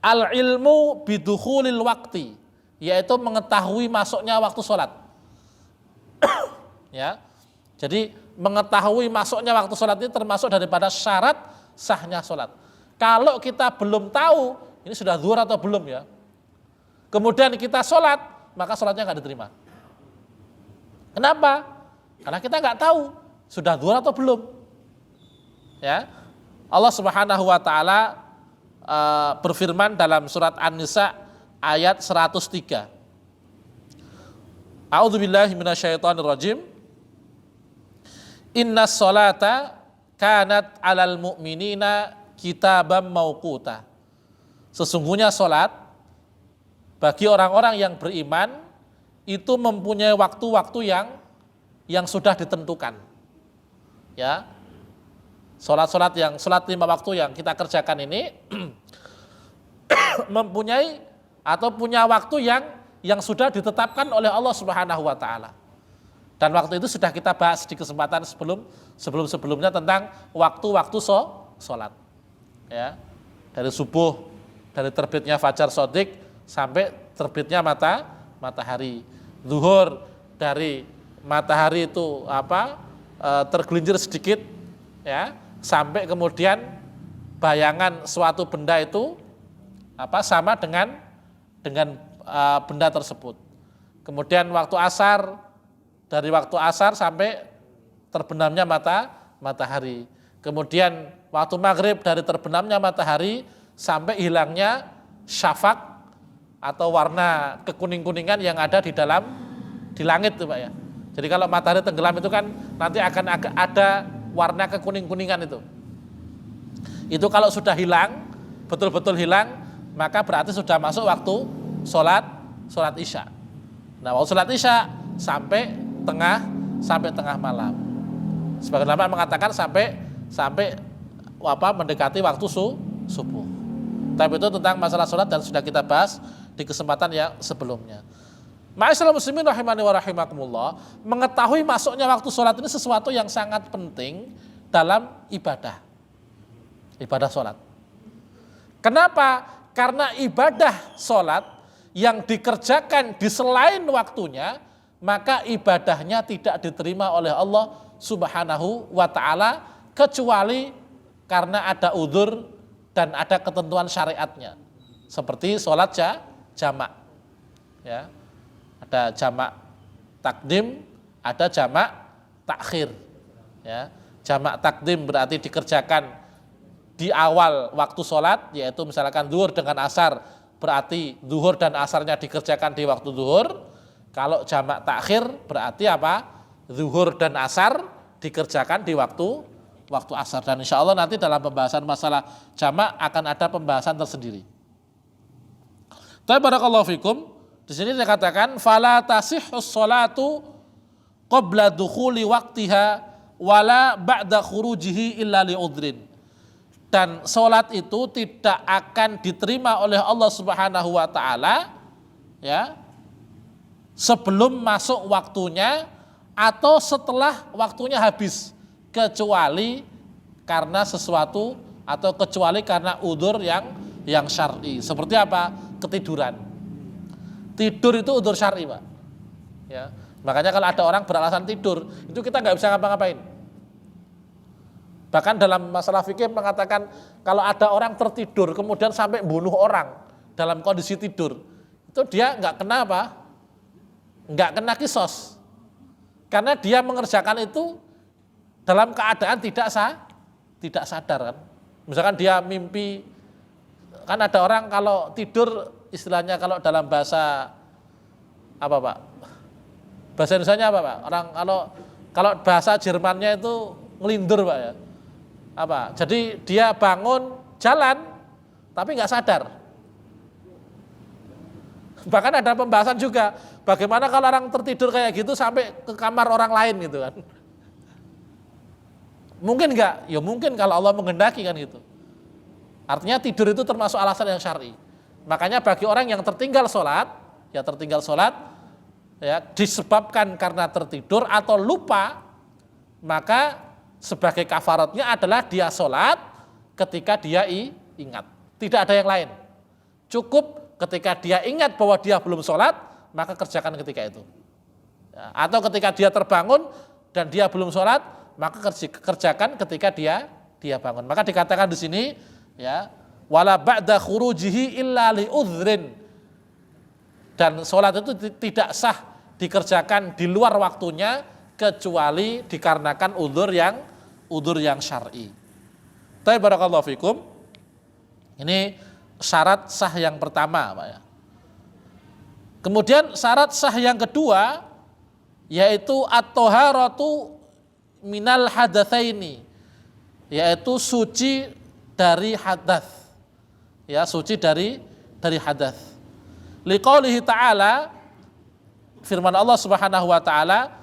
al-ilmu bidukhulil wakti, yaitu mengetahui masuknya waktu sholat. Ya, jadi mengetahui masuknya waktu sholat ini termasuk daripada syarat sahnya sholat. Kalau kita belum tahu ini sudah zuhur atau belum ya, kemudian kita sholat, maka sholatnya nggak diterima. Kenapa? Karena kita nggak tahu sudah zuhur atau belum. Ya, Allah Subhanahu wa taala berfirman dalam surat An-Nisa ayat 103. A'udzubillahi minasyaitonirrajim. Innas sholata kanat 'alal mu'minina kitaban mauquta. Sesungguhnya sholat bagi orang-orang yang beriman itu mempunyai waktu-waktu yang sudah ditentukan. Ya. Sholat lima waktu yang kita kerjakan ini mempunyai atau punya waktu yang sudah ditetapkan oleh Allah Subhanahu wa taala. Dan waktu itu sudah kita bahas di kesempatan sebelumnya tentang waktu-waktu sholat. Ya. Dari subuh, dari terbitnya fajar shodiq sampai terbitnya matahari. Zuhur dari matahari itu tergelincir sedikit, ya, sampai kemudian bayangan suatu benda itu sama dengan benda tersebut. Kemudian waktu asar, dari waktu asar sampai terbenamnya matahari. Kemudian waktu maghrib dari terbenamnya matahari sampai hilangnya syafaq atau warna kekuning-kuningan yang ada di langit tuh Pak ya. Jadi kalau matahari tenggelam itu kan nanti akan ada warna kekuning-kuningan itu. Itu kalau sudah hilang, betul-betul hilang, maka berarti sudah masuk waktu sholat isya. Nah, waktu sholat isya sampai tengah malam. Sebagian ulama mengatakan sampai mendekati waktu subuh. Tapi itu tentang masalah sholat dan sudah kita bahas di kesempatan yang sebelumnya. Ma'asyiral muslimin rahimani wa rahimakumullah, mengetahui masuknya waktu sholat ini sesuatu yang sangat penting dalam ibadah sholat. Kenapa? Karena ibadah sholat yang dikerjakan di selain waktunya, maka ibadahnya tidak diterima oleh Allah Subhanahu wa ta'ala kecuali karena ada udzur dan ada ketentuan syariatnya. Seperti sholat jamak. Ya. Ada jamak takdim, ada jamak takhir. Ya. Jamak takdim berarti dikerjakan di awal waktu sholat, yaitu misalkan zuhur dengan asar, berarti zuhur dan asarnya dikerjakan di waktu zuhur. Kalau jamak takhir berarti apa? Zuhur dan asar dikerjakan di waktu asar. Dan insya Allah nanti dalam pembahasan masalah jamak akan ada pembahasan tersendiri. Tapi barakallahu fikum, di sini dikatakan fala tasihhus sholatu qabla dukhuli waqtiha wala ba'da khurujihi illa li'udhrin. Dan sholat itu tidak akan diterima oleh Allah Subhanahu wa taala ya, sebelum masuk waktunya atau setelah waktunya habis, kecuali karena sesuatu atau kecuali karena udzur yang syar'i. Seperti apa? Ketiduran. Tidur itu udzur syar'i, Pak. Ya. Makanya kalau ada orang beralasan tidur, itu kita nggak bisa ngapa-ngapain. Bahkan dalam masalah fikih mengatakan kalau ada orang tertidur kemudian sampai bunuh orang dalam kondisi tidur, itu dia nggak kena apa? Nggak kena kisos. Karena dia mengerjakan itu dalam keadaan tidak sadar kan. Misalkan dia mimpi, kan ada orang kalau tidur istilahnya kalau dalam bahasa apa Pak? Bahasa Indonesianya apa Pak? Orang kalau bahasa Jermannya itu ngelindur Pak ya. Apa? Jadi dia bangun jalan tapi nggak sadar. Bahkan ada pembahasan juga bagaimana kalau orang tertidur kayak gitu sampai ke kamar orang lain gitu kan. Mungkin nggak? Ya mungkin kalau Allah menghendaki kan gitu. Artinya tidur itu termasuk alasan yang syar'i. Makanya bagi orang yang tertinggal sholat ya disebabkan karena tertidur atau lupa, maka sebagai kafaratnya adalah dia sholat ketika dia ingat. Tidak ada yang lain. Cukup ketika dia ingat bahwa dia belum sholat, maka kerjakan ketika itu. Ya, atau ketika dia terbangun dan dia belum sholat, maka kerjakan ketika dia bangun. Maka dikatakan di sini, ya, wala ba'da khurujihi illa li'udhrin. Dan sholat itu tidak sah dikerjakan di luar waktunya kecuali dikarenakan udzur yang syar'i. Tapi barakallahu fikum, ini syarat sah yang pertama, Pak ya. Kemudian syarat sah yang kedua yaitu at-thaharatu minal hadatsaini, yaitu suci dari hadas. Ya, suci dari hadas. Liqaulihi ta'ala, firman Allah Subhanahu wa taala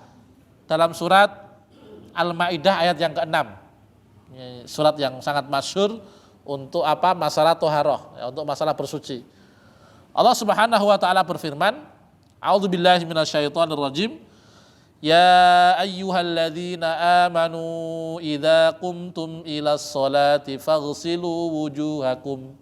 dalam surat Al-Maidah ayat yang ke-6. Surat yang sangat masyhur untuk apa? Masalah thaharah, ya, untuk masalah bersuci. Allah Subhanahu wa taala berfirman, A'udzubillahi minasyaitonirrajim. Ya ayyuhalladzina amanu idza qumtum ilas sholati faghsilu wujuhakum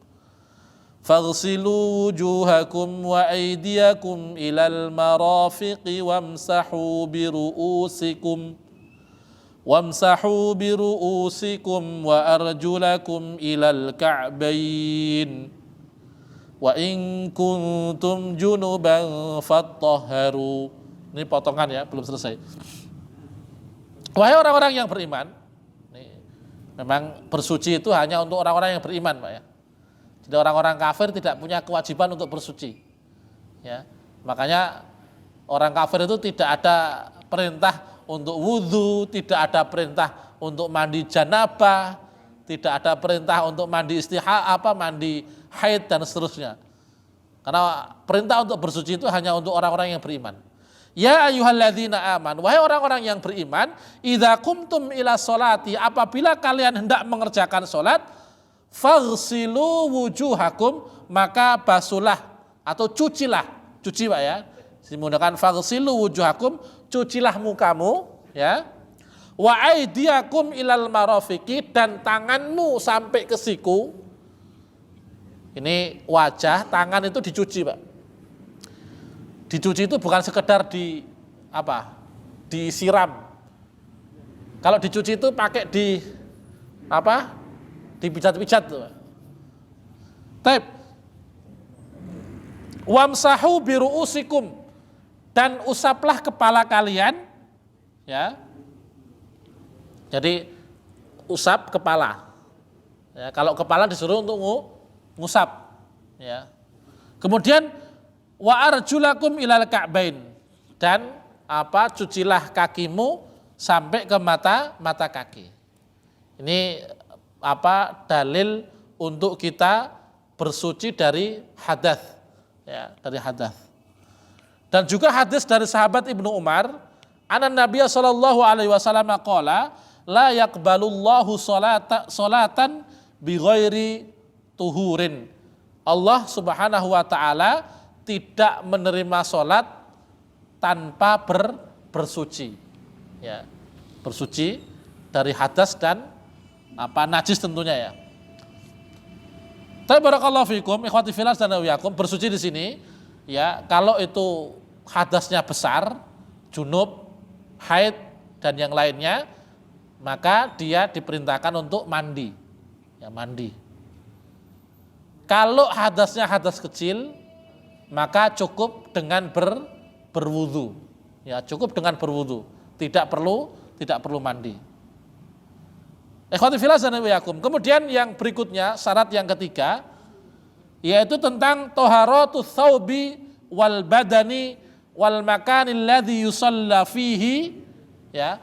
wa aydiyakum ilal marafiqi wamsahu biru'usikum wa arjulakum ilal ka'bayn wa in kuntum junuban fattahharu. Ini potongan ya, belum selesai. Wahai orang-orang yang beriman, ini memang bersuci itu hanya untuk orang-orang yang beriman, Pak ya. Jadi orang-orang kafir tidak punya kewajiban untuk bersuci. Ya, makanya orang kafir itu tidak ada perintah untuk wudhu, tidak ada perintah untuk mandi janabah, tidak ada perintah untuk mandi mandi haid dan seterusnya. Karena perintah untuk bersuci itu hanya untuk orang-orang yang beriman. Ya ayyuhalladzina aman, wahai orang-orang yang beriman, idza qumtum ila sholati, apabila kalian hendak mengerjakan sholat, faghsilu wujuhakum, maka basuhlah atau cucilah, cuci Pak ya, menggunakan faghsilu wujuhakum, cucilah mukamu ya, wa aydiyakum ilal marafiqi, dan tanganmu sampai ke siku. Ini wajah, tangan itu dicuci Pak. Dicuci itu bukan sekedar disiram. Kalau dicuci itu pakai dipijat-pijat tuh. Taib. Wamsahu biru'usikum, dan usaplah kepala kalian, ya. Jadi usap kepala. Ya, kalau kepala disuruh untuk ngusap. Ya. Kemudian wa arjulakum ilal ka'bain, dan cucilah kakimu sampai ke mata kaki. Ini dalil untuk kita bersuci dari hadas, ya, dari hadas. Dan juga hadis dari sahabat Ibnu Umar, anan Nabiy sallallahu alaihi wasallam qala la yaqbalullahu salatan bi ghairi tuhurin. Allah Subhanahu wa taala tidak menerima salat tanpa bersuci. Ya, bersuci dari hadas dan najis tentunya ya. Barakallahu fikum, ikhwati fillah dan wiyakum, bersuci di sini ya, kalau itu hadasnya besar, junub, haid dan yang lainnya, maka dia diperintahkan untuk mandi. Ya, mandi. Kalau hadasnya hadas kecil, maka cukup dengan berwudu. Ya, cukup dengan berwudu. Tidak perlu mandi. Ikhwati fillah dan wiyakum. Kemudian yang berikutnya, syarat yang ketiga, yaitu tentang thaharatus tsaubi wal badani wal makanil ladzi yusalla fihi, ya.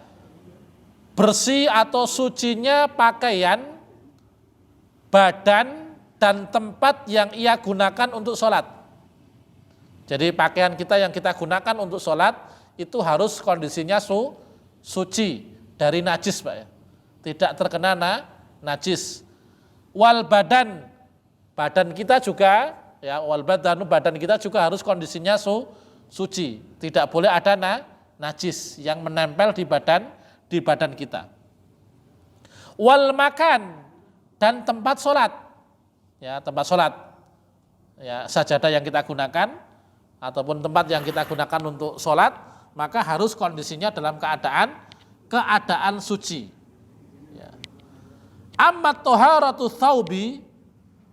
Bersih atau sucinya pakaian, badan dan tempat yang ia gunakan untuk sholat. Jadi pakaian kita yang kita gunakan untuk sholat itu harus kondisinya suci dari najis, Pak ya. Tidak terkena najis. Wal badan kita juga ya, wal badanu, badan kita juga harus kondisinya suci. Tidak boleh ada najis yang menempel di badan kita. Wal makan, dan tempat sholat. Ya, tempat sholat, ya, sajadah yang kita gunakan ataupun tempat yang kita gunakan untuk sholat, maka harus kondisinya dalam keadaan suci. Ya. Amma toharatu tsaubi,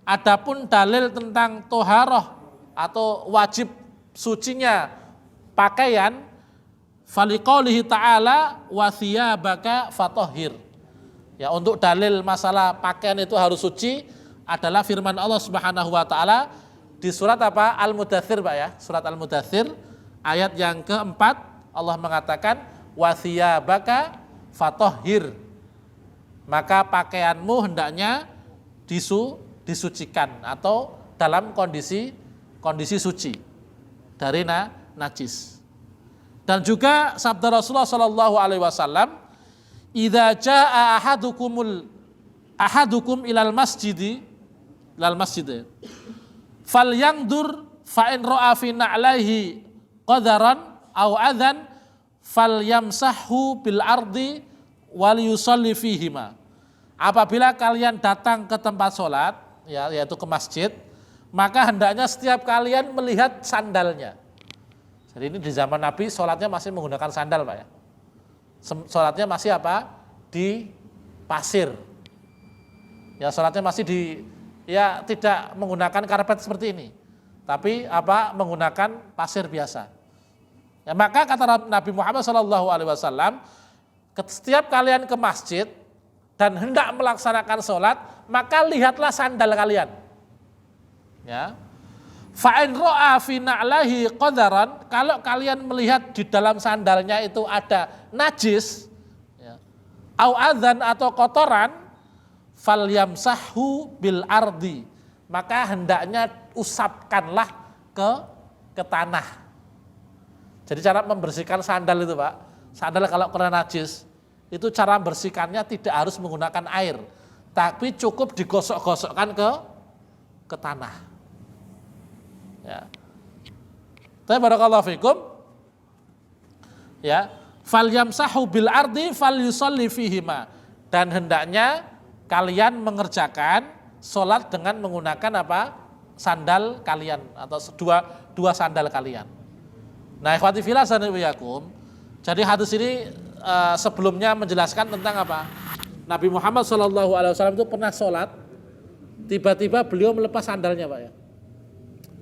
adapun dalil tentang toharoh atau wajib sucinya pakaian, faliqaulihi ta'ala wa thiyabaka fatahhir. Ya, untuk dalil masalah pakaian itu harus suci adalah firman Allah Subhanahu wa taala di surat Al-Mudatsir, Pak ya. Surat Al-Mudatsir ayat yang keempat, Allah mengatakan wa thiyabaka fatahhir. Maka pakaianmu hendaknya disucikan atau dalam kondisi suci dari najis. Dan juga sabda Rasulullah sallallahu alaihi wasallam, idza jaa ahadukum ilal masjid fal yangdur fa in ra'a fi na'laihi qadaran aw adhan fal yamsahhu bil ardi wal yusalli fihima. Apabila kalian datang ke tempat sholat, ya, yaitu ke masjid, maka hendaknya setiap kalian melihat sandalnya. Jadi ini di zaman Nabi sholatnya masih menggunakan sandal, Pak ya. Sholatnya masih di pasir. Ya, sholatnya masih tidak menggunakan karpet seperti ini, tapi menggunakan pasir biasa. Ya, maka kata Nabi Muhammad SAW, setiap kalian ke masjid dan hendak melaksanakan sholat, maka lihatlah sandal kalian. Ya, fa in ra'a fi na'lahi qadaran, kalau kalian melihat di dalam sandalnya itu ada najis, ya, au adzan atau kotoran, fal yamsahhu bil ardi, maka hendaknya usapkanlah ke tanah. Jadi cara membersihkan sandal itu, Pak, sandal kalau kena najis, itu cara membersihkannya tidak harus menggunakan air, tapi cukup digosok-gosokkan ke tanah. Ya. Tapi barakallahu fikum, ya, fal yamsahhu bil ardi fal yusalli fihima, dan hendaknya kalian mengerjakan sholat dengan menggunakan sandal kalian atau dua sandal kalian. Nah, ikhwati fillah dan wiyakum, jadi hadis ini sebelumnya menjelaskan tentang Nabi Muhammad SAW itu pernah sholat, tiba-tiba beliau melepas sandalnya, Pak ya.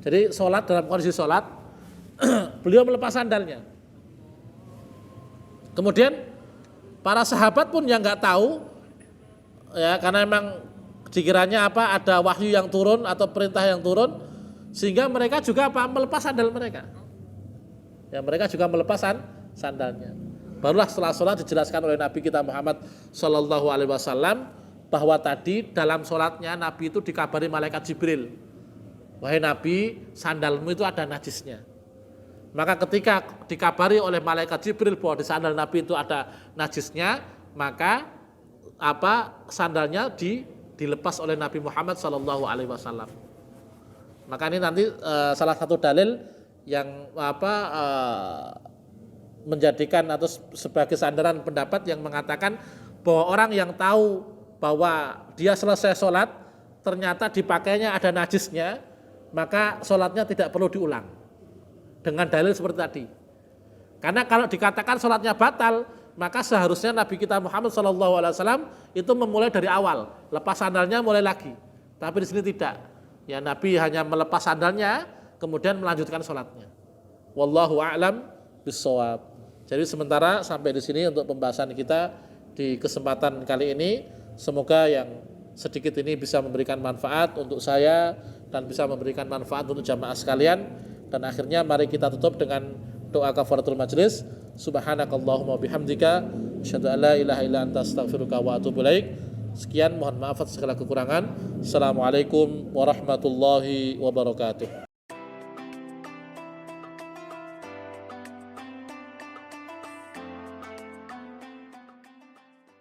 Jadi sholat, dalam kondisi sholat beliau melepas sandalnya. Kemudian para sahabat pun yang nggak tahu, ya, karena memang Dikiranya apa? Ada wahyu yang turun atau perintah yang turun, sehingga mereka juga apa? Melepas sandal mereka. Ya, mereka juga melepas sandalnya. Barulah setelah sholat dijelaskan oleh Nabi kita Muhammad Shallallahu Alaihi Wasallam bahwa tadi dalam sholatnya Nabi itu dikabari malaikat Jibril, wahai Nabi, sandalmu itu ada najisnya. Maka ketika dikabari oleh malaikat Jibril bahwa di sandal Nabi itu ada najisnya, maka sandalnya dilepas oleh Nabi Muhammad Shallallahu Alaihi Wasallam. Maka ini nanti salah satu dalil yang menjadikan atau sebagai sandaran pendapat yang mengatakan bahwa orang yang tahu bahwa dia selesai sholat ternyata dipakainya ada najisnya, maka sholatnya tidak perlu diulang dengan dalil seperti tadi. Karena kalau dikatakan sholatnya batal, maka seharusnya Nabi kita Muhammad SAW itu memulai dari awal, lepas sandalnya mulai lagi. Tapi di sini tidak. Ya, Nabi hanya melepas sandalnya, kemudian melanjutkan sholatnya. Wallahu a'lam bishawab. Jadi sementara sampai di sini untuk pembahasan kita di kesempatan kali ini. Semoga yang sedikit ini bisa memberikan manfaat untuk saya dan bisa memberikan manfaat untuk jamaah sekalian. Dan akhirnya mari kita tutup dengan doa kafaratul majlis. Subhanakallahumma bihamdika asyhadu an la ilaha illa anta astaghfiruka wa atubu ilaik. Sekian, mohon maaf atas segala kekurangan. Assalamualaikum warahmatullahi wabarakatuh.